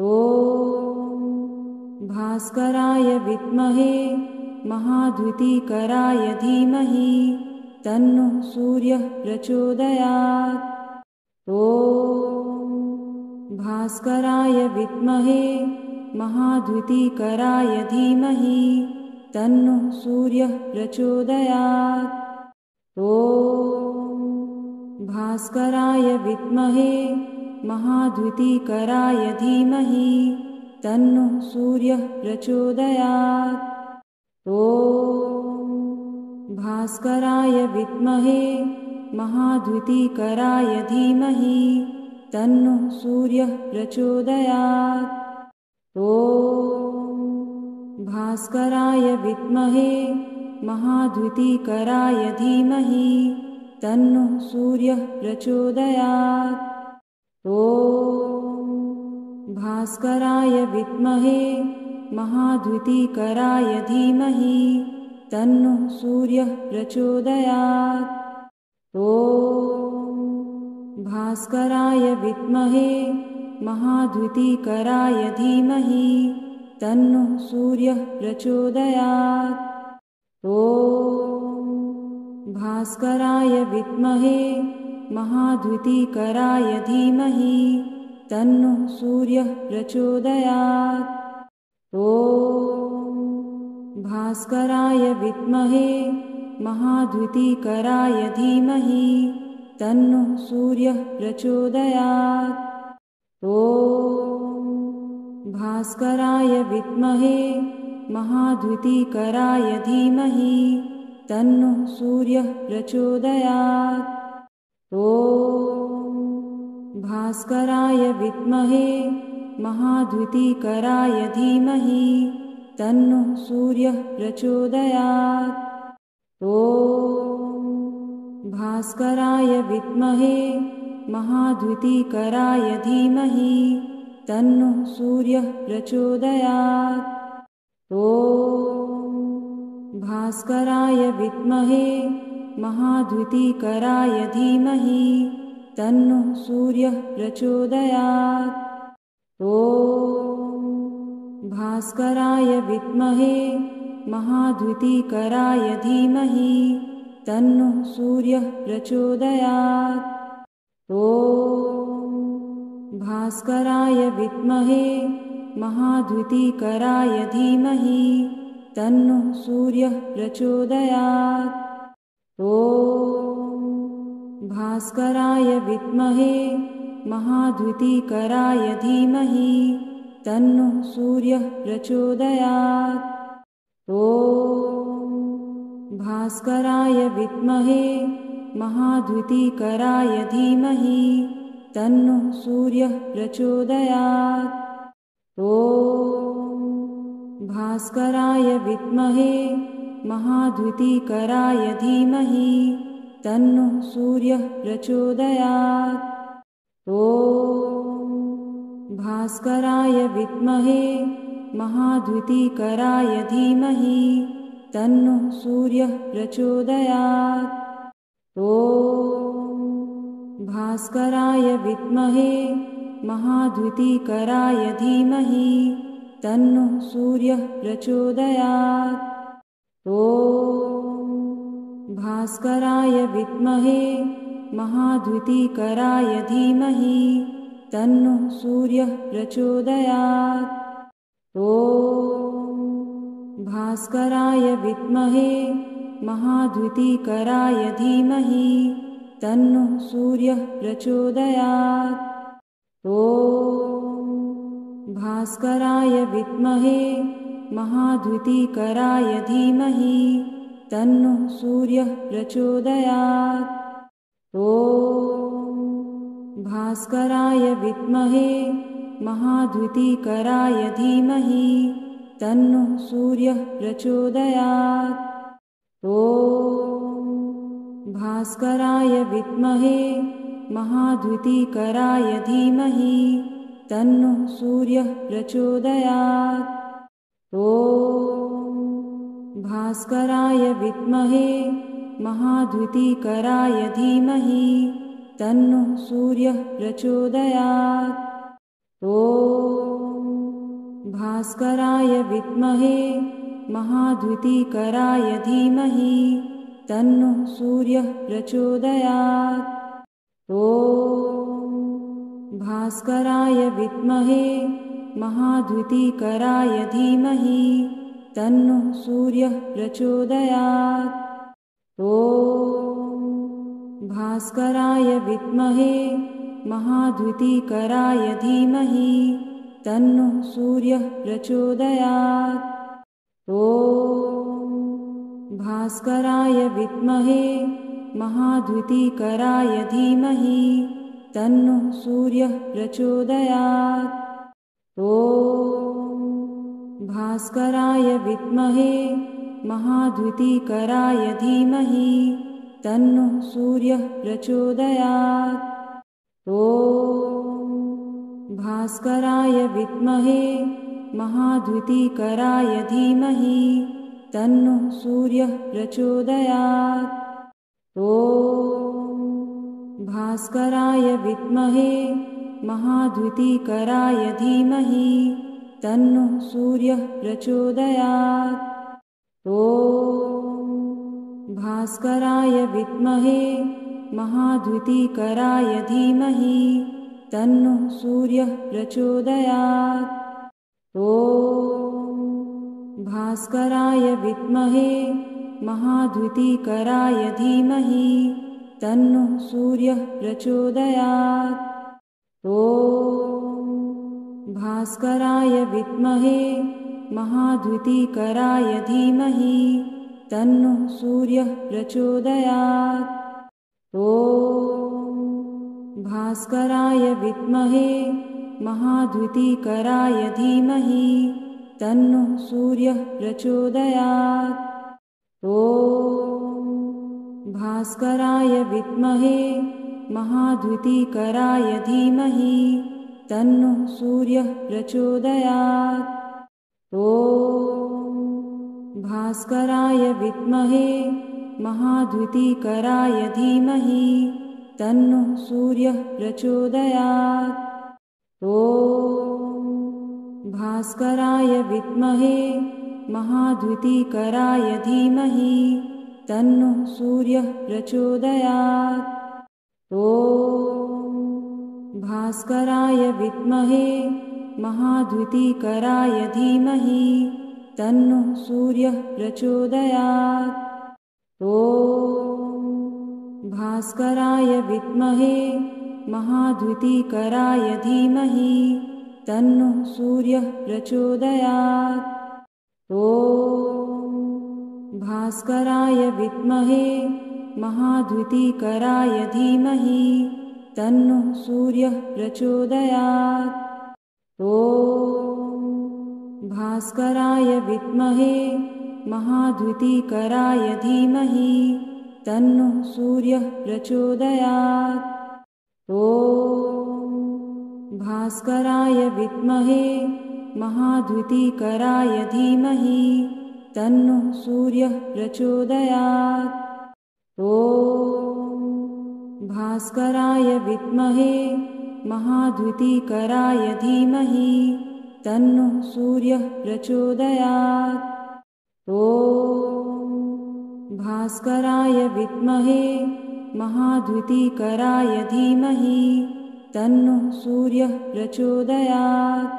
ॐ भास्कराय विद्महे महाद्युतिकराय धीमहि तन्नो सूर्यः प्रचोदयात्। ॐ भास्कराय विद्महे महाद्युतिकराय धीमहि तन्नो सूर्यः प्रचोदयात्। ॐ भास्कराय विद्महे महाद्युतिकराय धीमहि तन्नो सूर्यः प्रचोदयात्। ॐ भास्कराय विद्महे महाद्युतिकराय धीमहि तन्नो सूर्यः प्रचोदयात्। ॐ भास्कराय विद्महे महाद्युतिकराय धीमहि तन्नो सूर्यः प्रचोदयात्। ॐ भास्कराय विद्महे महाद्युतिकराय धीमहि तन्नो सूर्यः प्रचोदयात्। ॐ भास्कराय विद्महे महाद्युतिकराय धीमहि तन्नो सूर्यः प्रचोदयात्। ॐ भास्कराय विद्महे महाद्युतिकराय धीमहि तन्नो सूर्यः प्रचोदयात्। ॐ भास्कराय विद्महे महाद्युतिकराय धीमहि तन्नो सूर्यः प्रचोदयात्। ॐ भास्कराय विद्महे महाद्युतिकराय धीमहि तन्नो सूर्यः प्रचोदयात्। ॐ भास्कराय विद्महे महाद्युतिकराय धीमहि तन्नो सूर्यः प्रचोदयात्। ॐ भास्कराय विद्महे महाद्युतिकराय धीमहि तन्नो सूर्यः प्रचोदयात्। ॐ भास्कराय विद्महे महाद्युतिकराय धीमहि तन्नो सूर्यः प्रचोदयात्। ॐ भास्कराय विद्महे महाद्युतिकराय धीमहि तन्नो सूर्यः प्रचोदयात्। ॐ भास्कराय विद्महे महाद्युतिकराय धीमहि तन्नो सूर्यः प्रचोदयात्। ॐ भास्कराय विद्महे महाद्युतिकराय धीमहि तन्नो सूर्यः प्रचोदयात्। ॐ भास्कराय विद्महे महाद्युतिकराय धीमहि तन्नो सूर्यः प्रचोदयात्। ॐ भास्कराय विद्महे महाद्युतिकराय धीमहि तन्नो सूर्यः प्रचोदयात्। ॐ भास्कराय विद्महे महाद्युतिकराय धीमहि तन्नो सूर्यः प्रचोदयात्। ॐ भास्कराय विद्महे महाद्युतिकराय धीमहि तन्नो सूर्यः प्रचोदयात्। ॐ भास्कराय विद्महे महाद्युतिकराय धीमहि तन्नो सूर्यः प्रचोदयात्। ॐ भास्कराय विद्महे महाद्युतिकराय धीमहि तन्नो सूर्यः प्रचोदयात्। ॐ भास्कराय विद्महे महाद्युतिकराय धीमहि तन्नो सूर्यः प्रचोदयात्। ॐ भास्कराय विद्महे महाद्युतिकराय धीमहि तन्नो सूर्यः प्रचोदयात्। ॐ भास्कराय विद्महे महाद्युतिकराय धीमहि तन्नो सूर्यः प्रचोदयात्। ॐ भास्कराय विद्महे महाद्युतिकराय धीमहि तन्नो सूर्यः प्रचोदयात्। ॐ भास्कराय विद्महे महाद्युतिकराय धीमहि तन्नो सूर्यः प्रचोदयात्। ॐ भास्कराय विद्महे महाद्युतिकराय धीमहि तन्नो सूर्यः प्रचोदयात्। ॐ भास्कराय विद्महे महाद्युतिकराय धीमहि तन्नो सूर्यः प्रचोदयात्। ॐ भास्कराय विद्महे महाद्युतिकराय धीमहि तन्नो सूर्यः प्रचोदयात्। ॐ भास्कराय विद्महे महाद्युतिकराय धीमहि तन्नो सूर्यः प्रचोदयात्। ॐ भास्कराय विद्महे महाद्युतिकराय धीमहि तन्नो सूर्यः प्रचोदयात्। ॐ भास्कराय विद्महे महाद्युतिकराय धीमहि तन्नो सूर्यः प्रचोदयात्। ॐ भास्कराय विद्महे महाद्युतिकराय धीमहि तन्नो सूर्यः प्रचोदयात्। ॐ भास्कराय विद्महे महाद्युतिकराय धीमहि तन्नो सूर्यः प्रचोदयात्। ॐ भास्कराय विद्महे महाद्युतिकराय धीमहि तन्नो सूर्यः प्रचोदयात्। ॐ भास्कराय विद्महे महाद्युतिकराय धीमहि तन्नो सूर्यः प्रचोदयात्। ॐ भास्कराय विद्महे महाद्युतिकराय धीमहि तन्नो सूर्यः प्रचोदयात्। ॐ भास्कराय विद्महे महाद्युतिकराय धीमहि तन्नो सूर्यः प्रचोदयात्। ॐ भास्कराय विद्महे महाद्युतिकराय धीमहि तन्नो सूर्यः प्रचोदयात्। ॐ भास्कराय विद्महे महाद्युतिकराय धीमहि तन्नो सूर्यः प्रचोदयात्। ॐ भास्कराय विद्महे महाद्युतिकराय धीमहि तन्नो सूर्यः प्रचोदयात्। ॐ भास्कराय विद्महे महाद्युतिकराय धीमहि तन्नो सूर्यः प्रचोदयात्। ॐ भास्कराय विद्महे महाद्युतिकराय धीमहि तन्नो सूर्यः प्रचोदयात्। ॐ भास्कराय विद्महे महाद्युतिकराय धीमहि तन्नो सूर्यः प्रचोदयात्। ॐ भास्कराय विद्महे महाद्युतिकराय धीमहि तन्नो सूर्यः प्रचोदयात्। ॐ भास्कराय विद्महे महाद्युतिकराय धीमहि तन्नो सूर्यः प्रचोदयात्।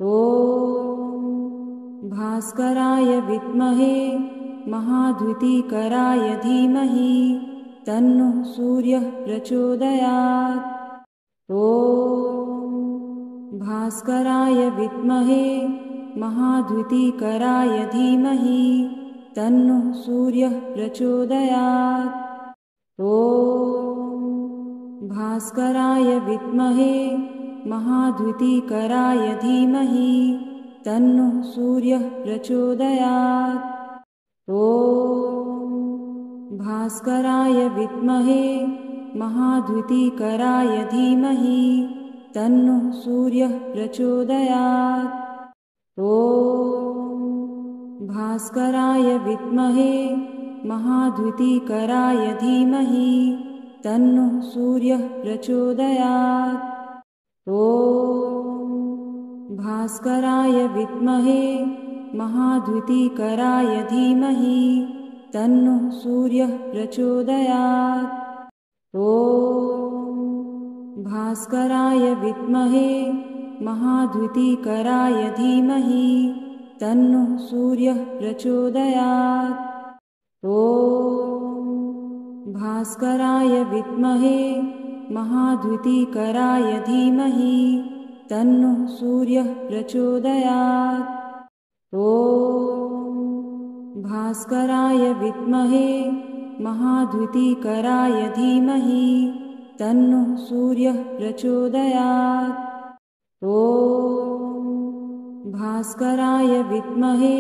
ॐ भास्कराय विद्महे महाद्युतिकराय धीमहि तन्नो सूर्यः प्रचोदयात्। ॐ भास्कराय विद्महे महाद्युतिकराय धीमहि तन्नो सूर्यः प्रचोदयात्। ॐ भास्कराय विद्महे महाद्युतिकराय धीमहि तन्नो सूर्यः प्रचोदयात्। ॐ भास्कराय विद्महे महाद्युतिकराय धीमहि तन्नो सूर्यः प्रचोदयात्। ॐ भास्कराय विद्महे महाद्युतिकराय धीमहि तन्नो सूर्यः प्रचोदयात्। ॐ भास्कराय विद्महे महाद्युतिकराय धीमहि तन्नो सूर्यः प्रचोदयात्। ॐ भास्कराय विद्महे महाद्युतिकराय धीमहि तन्नो सूर्यः प्रचोदयात्। ॐ भास्कराय विद्महे महाद्युतिकराय धीमहि तन्नो सूर्यः प्रचोदयात्। ॐ भास्कराय विद्महे महाद्युतिकराय धीमहि तन्नो सूर्यः प्रचोदयात्। ॐ भास्कराय विद्महे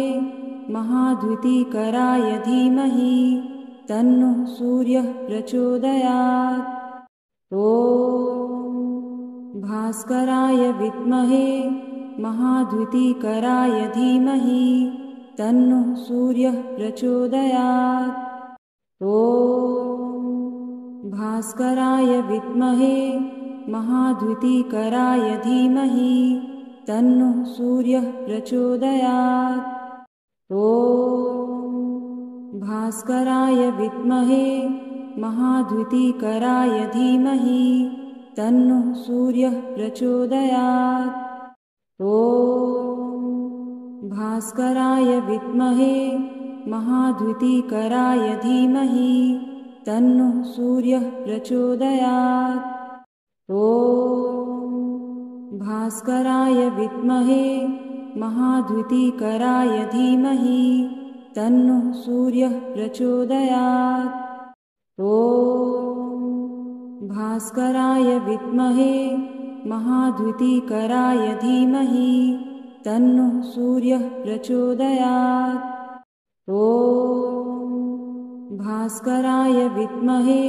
महाद्युतिकराय धीमहि तन्नो सूर्यः प्रचोदयात्। ॐ भास्कराय विद्महे महाद्युतिकराय धीमहि तन्नो सूर्यः प्रचोदयात्। ॐ भास्कराय विद्महे महाद्युतिकराय धीमहि तन्नो सूर्यः प्रचोदयात्। ॐ भास्कराय विद्महे महाद्युतिकराय धीमहि तन्नो सूर्यः प्रचोदयात्। ॐ भास्कराय विद्महे महाद्युतिकराय धीमहि तन्नो सूर्यः प्रचोदयात्। ॐ भास्कराय विद्महे महाद्युतिकराय धीमहि तन्नो सूर्यः प्रचोदयात्। ॐ भास्कराय विद्महे महाद्युतिकराय धीमहि तन्नो सूर्यः प्रचोदयात्। ॐ भास्कराय विद्महे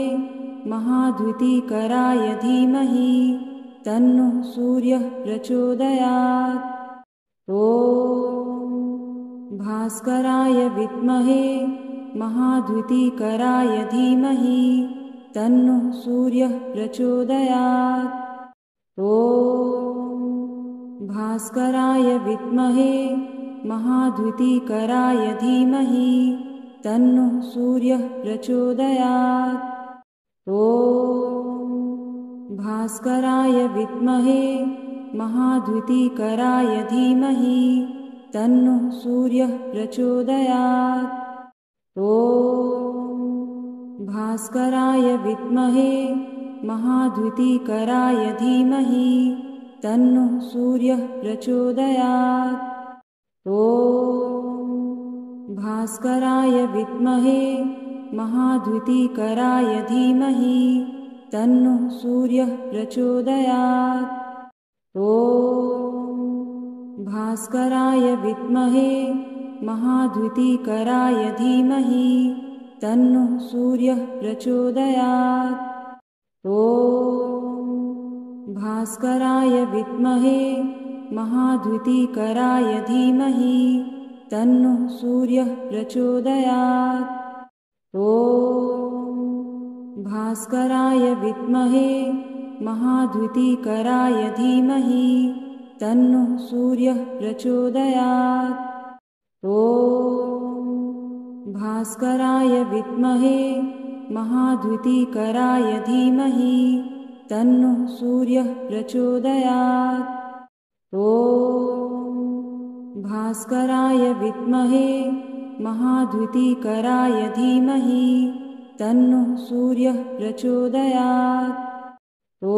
महाद्युतिकराय धीमहि तन्नो सूर्यः प्रचोदयात्। ॐ भास्कराय विद्महे महाद्युतिकराय धीमहि तन्नो सूर्यः प्रचोदयात्। ॐ भास्कराय विद्महे महाद्युतिकराय धीमहि तन्नो सूर्यः प्रचोदयात्। ॐ भास्कराय विद्महे महाद्युतिकराय धीमहि तन्नो सूर्यः प्रचोदयात्। ॐ भास्कराय विद्महे महाद्युतिकराय धीमहि तन्नो सूर्यः प्रचोदयात्। ॐ भास्कराय विद्महे महाद्युतिकराय धीमहि तन्नो सूर्यः प्रचोदयात्। ॐ भास्कराय विद्महे महाद्युतिकराय धीमहि तन्नो सूर्यः प्रचोदयात्। ॐ भास्कराय विद्महे महाद्युतिकराय धीमहि तन्नो सूर्यः प्रचोदयात्। ॐ भास्कराय विद्महे महाद्युतिकराय धीमहि तन्नो सूर्यः प्रचोदयात्। ॐ भास्कराय विद्महे महाद्युतिकराय धीमहि तन्नो सूर्यः प्रचोदयात्। ॐ भास्कराय विद्महे महाद्युतिकराय धीमहि तन्नो सूर्यः प्रचोदयात्। ॐ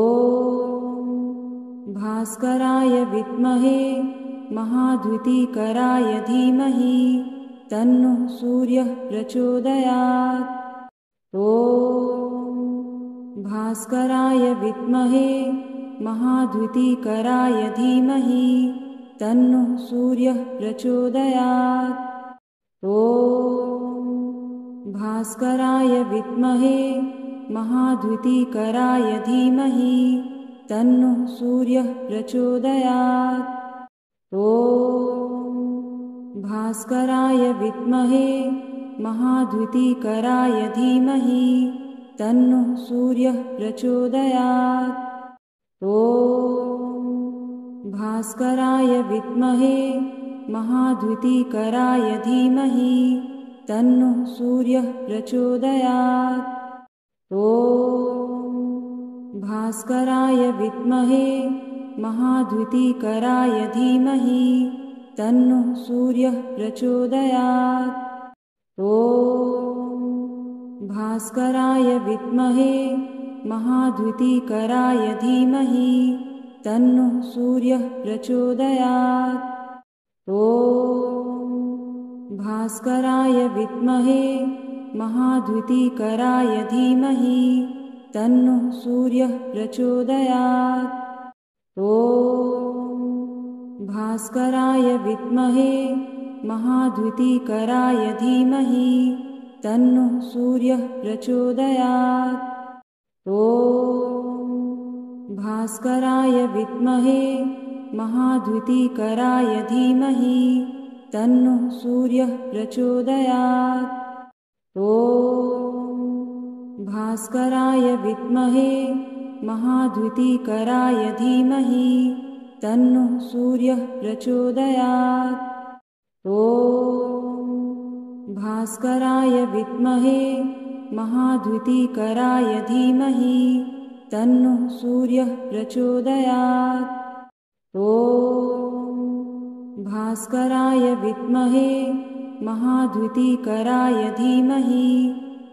भास्कराय विद्महे महाद्युतिकराय धीमहि तन्नो सूर्यः प्रचोदयात्। ॐ भास्कराय विद्महे महाद्युतिकराय धीमहि तन्नो सूर्यः प्रचोदयात्। ॐ भास्कराय विद्महे महाद्युतिकराय धीमहि तन्नो सूर्यः प्रचोदयात्। ॐ भास्कराय विद्महे महाद्युतिकराय धीमहि तन्नो सूर्यः प्रचोदयात्। ॐ भास्कराय विद्महे महाद्युतिकराय धीमहि तन्नो सूर्यः प्रचोदयात्। ॐ भास्कराय विद्महे महाद्युतिकराय धीमहि तन्नो सूर्यः प्रचोदयात्। ॐ भास्कराय विद्महे महाद्युतिकराय धीमहि तन्नो सूर्यः प्रचोदयात्। ॐ भास्कराय विद्महे महाद्युतिकराय धीमहि तन्नो सूर्यः प्रचोदयात्। ॐ भास्कराय विद्महे महाद्युतिकराय धीमहि तन्नो सूर्यः प्रचोदयात्। ॐ भास्कराय विद्महे महाद्युतिकराय धीमहि तन्नो सूर्यः प्रचोदयात्। ॐ भास्कराय विद्महे महाद्युतिकराय धीमहि तन्नो सूर्यः प्रचोदयात्। ॐ भास्कराय विद्महे महाद्युतिकराय धीमहि तन्नो सूर्यः प्रचोदयात्। ॐ भास्कराय विद्महे महाद्युतिकराय धीमहि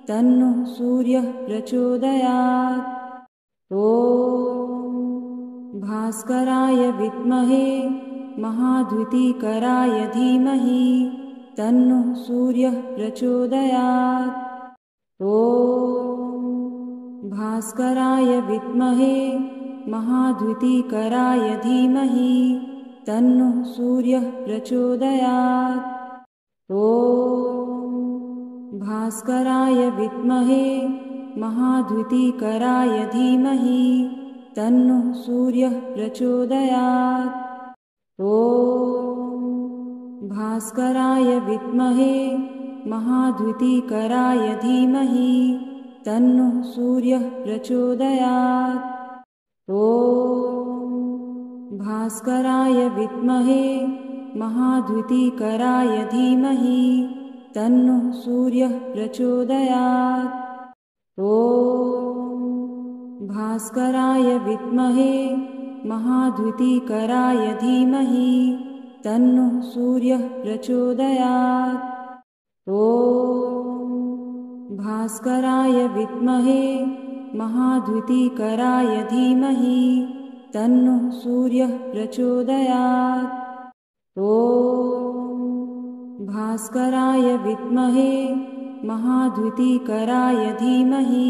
तन्नो सूर्यः प्रचोदयात्। ॐ भास्कराय विद्महे महाद्युतिकराय धीमहि तन्नो सूर्यः प्रचोदयात्। ॐ भास्कराय विद्महे महाद्युतिकराय धीमहि तन्नो सूर्यः प्रचोदयात्। ॐ भास्कराय विद्महे महाद्युतिकराय धीमहि तन्नो सूर्यः प्रचोदयात्। ॐ भास्कराय विद्महे महाद्युतिकराय धीमहि तन्नो सूर्यः प्रचोदयात्। ॐ भास्कराय विद्महे महाद्युतिकराय धीमहि तन्नो सूर्यः प्रचोदयात्। ॐ भास्कराय विद्महे महाद्युतिकराय धीमहि तन्नो सूर्यः प्रचोदयात्। ॐ भास्कराय विद्महे महाद्युतिकराय धीमहि तन्नो सूर्यः प्रचोदयात्। ॐ भास्कराय विद्महे महाद्युतिकराय धीमहि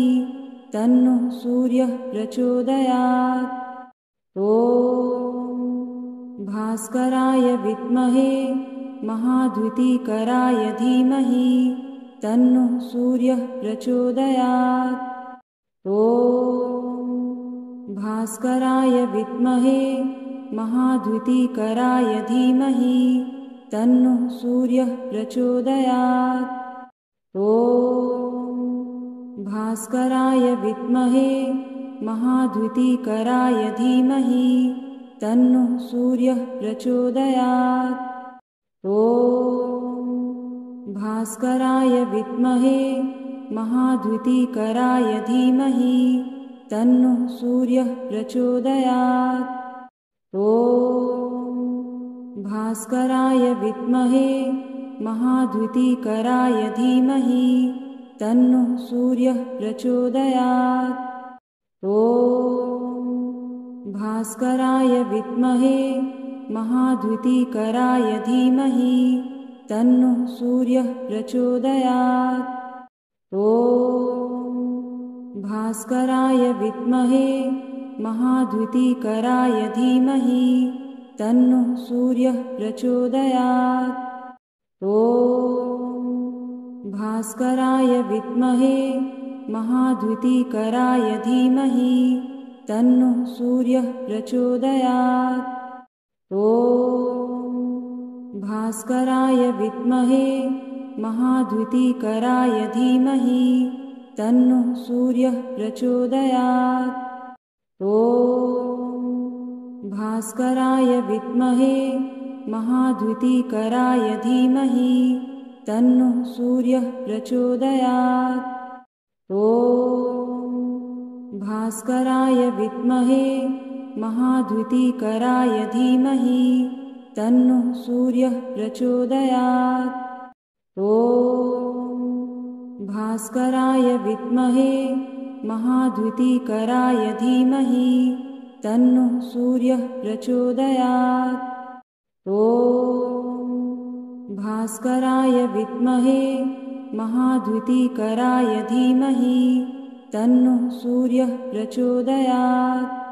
तन्नो सूर्यः प्रचोदयात्। ॐ भास्कराय विद्महे महाद्युतिकराय धीमहि तन्नो सूर्यः प्रचोदयात्। ॐ भास्कराय विद्महे महाद्युतिकराय धीमहि तन्नो सूर्यः प्रचोदयात्। ॐ भास्कराय विद्महे महाद्युतिकराय धीमहि तन्नो सूर्यः प्रचोदयात्। ॐ भास्कराय विद्महे महाद्युतिकराय धीमहि तन्नो सूर्यः प्रचोदयात्। ॐ भास्कराय विद्महे महाद्युतिकराय धीमहि तन्नो सूर्यः प्रचोदयात्। ॐ भास्कराय विद्महे महाद्युतिकराय धीमहि तन्नो सूर्यः प्रचोदयात्। ॐ भास्कराय विद्महे महाद्युतिकराय धीमहि तन्नो सूर्यः प्रचोदयात्। ॐ भास्कराय विद्महे महाद्युतिकराय धीमहि तन्नो सूर्यः प्रचोदयात्। ॐ भास्कराय विद्महे महाद्युतिकराय धीमहि तन्नो सूर्यः प्रचोदयात्। ॐ भास्कराय विद्महे महाद्युतिकराय धीमहि तन्नो सूर्यः प्रचोदयात्। ॐ भास्कराय विद्महे महाद्युतिकराय धीमहि तन्नो सूर्यः प्रचोदयात्। ॐ भास्कराय विद्महे महाद्युतिकराय धीमहि तन्नो सूर्यः प्रचोदयात्। ॐ भास्कराय विद्महे महाद्युतिकराय धीमहि तन्नो सूर्यः प्रचोदयात्।